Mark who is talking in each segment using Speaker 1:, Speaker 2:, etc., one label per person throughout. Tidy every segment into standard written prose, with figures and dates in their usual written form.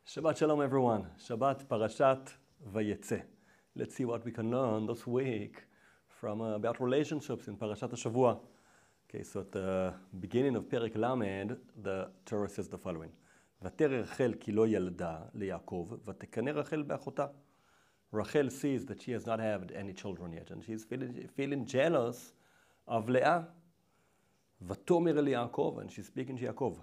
Speaker 1: Shabbat Shalom everyone. Shabbat Parashat Vayetze. Let's see what we can learn this week from about relationships in Parashat HaShavua. Okay, so at the beginning of Perek Lamed, the Torah says the following. ותרא רחל כי לא ילדה ליעקב, ותקנא רחל באחותה. Rachel sees that she has not had any children yet, and she's feeling jealous of Leah. ותאמר אל יעקב, and she's speaking to Yaakov.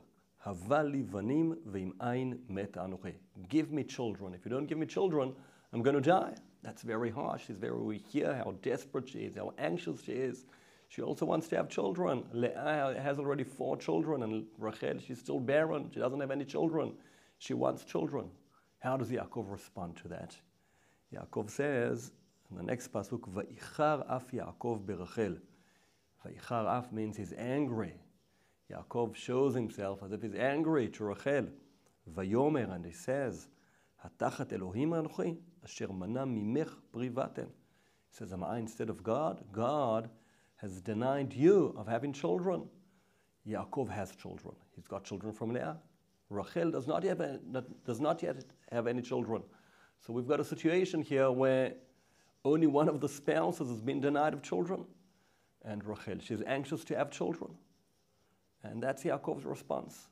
Speaker 1: הבה לי בנים ועם עין מתה אנוכי. Give me children. If you don't give me children, I'm going to die. That's very harsh. We hear how desperate she is, how anxious she is. She also wants to have children. Leah has already 4 children, and Rachel, she's still barren. She doesn't have any children. She wants children. How does Yaakov respond to that? Yaakov says, in the next pasuk, Va'ichar af Yaakov berachel. Va'ichar af means he's angry. Yaakov shows himself as if he's angry to Rachel. Vayomer, and he says, Hatachat Elohim anochi, asher mana mimech pri vaten. He says, am I instead of God? God has denied you of having children. Yaakov has children. He's got children from Leah. Rachel does not yet have any children. So we've got a situation here where only one of the spouses has been denied of children. And Rachel, she's anxious to have children. And that's Yaakov's response.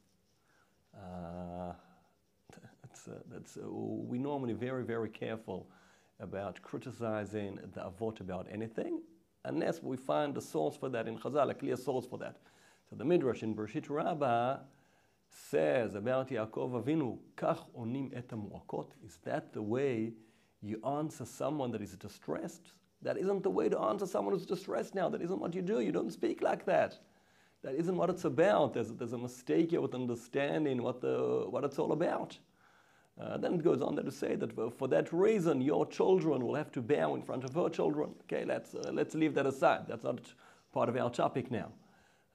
Speaker 1: We're normally very, very careful about criticizing the avot about anything, unless we find a source for that in Chazal, a clear source for that. So the Midrash in Bereshit Rabbah says about Yaakov Avinu, Kach onim et hamu'akot. Is that the way you answer someone that is distressed? That isn't the way to answer someone who's distressed now. That isn't what you do. You don't speak like that. That isn't what it's about. There's a mistake here with understanding what it's all about. Then it goes on there to say that for that reason, your children will have to bow in front of her children. Okay, let's leave that aside. That's not part of our topic now.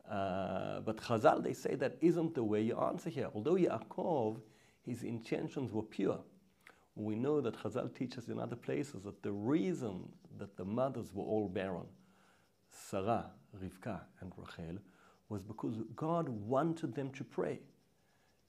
Speaker 1: But Chazal, they say that isn't the way you answer here. Although Yaakov, his intentions were pure. We know that Chazal teaches in other places that the reason that the mothers were all barren, Sarah, Rivka, and Rachel, was because God wanted them to pray.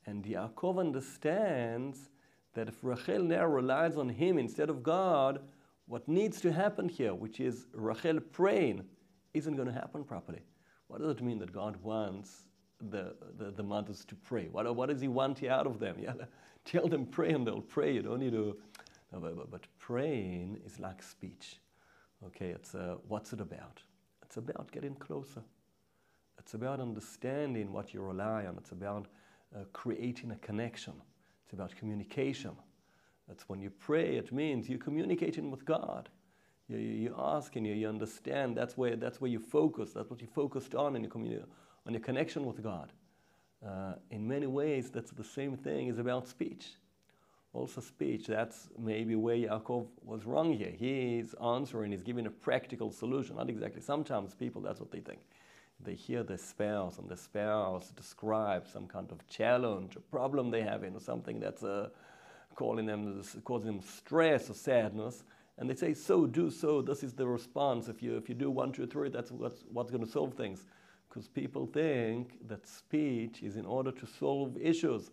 Speaker 1: And Yaakov understands that if Rachel now relies on him instead of God, what needs to happen here, which is Rachel praying, isn't going to happen properly. What does it mean that God wants the mothers to pray? What does he want out of them? Yeah, tell them pray and they'll pray. You don't need to... No, but praying is like speech. Okay, what's it about? It's about getting closer. It's about understanding what you rely on. It's about creating a connection. It's about communication. That's when you pray, it means you're communicating with God. You ask and you understand. That's where you focus. That's what you focused on in your connection with God. In many ways, that's the same thing as about speech. Also speech, that's maybe where Yaakov was wrong here. He's answering, he's giving a practical solution. Not exactly. Sometimes people, that's what they think. They hear their spouse, and the spouse describes some kind of challenge, a problem they have in, or something that's causing them stress or sadness, and they say, so, do so, this is the response. If you do 1, 2, 3, that's what's going to solve things. Because people think that speech is in order to solve issues.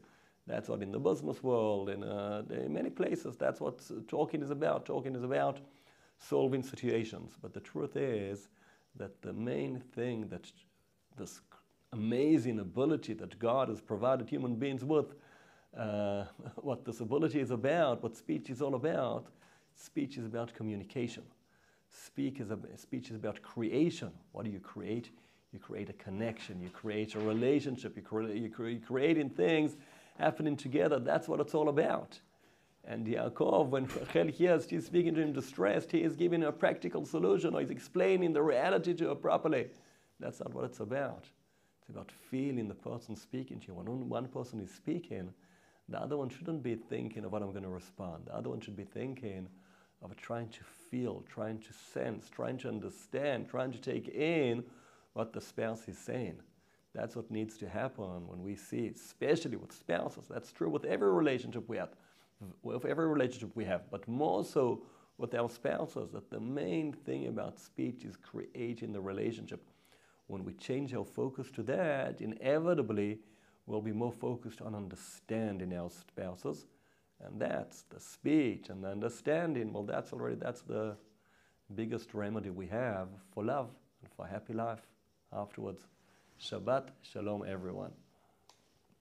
Speaker 1: That's what in the business world, in many places, that's what talking is about. Talking is about solving situations. But the truth is that the main thing that this amazing ability that God has provided human beings with, what this ability is about, what speech is all about, speech is about communication. Speech is about creation. What do you create? You create a connection. You create a relationship. You're creating things happening together. That's what it's all about. And Yaakov, when Rachel hears she's speaking to him distressed, he is giving her a practical solution, or he's explaining the reality to her properly. That's not what it's about. It's about feeling the person speaking to you. When one person is speaking, the other one shouldn't be thinking of what I'm going to respond. The other one should be thinking of trying to feel, trying to sense, trying to understand, trying to take in what the spouse is saying. That's what needs to happen when we see, especially with spouses. That's true with every relationship we have. But more so with our spouses, that the main thing about speech is creating the relationship. When we change our focus to that, inevitably we'll be more focused on understanding our spouses And that's the speech and the understanding. Well, that's the biggest remedy we have for love and for a happy life afterwards. Shabbat Shalom, everyone.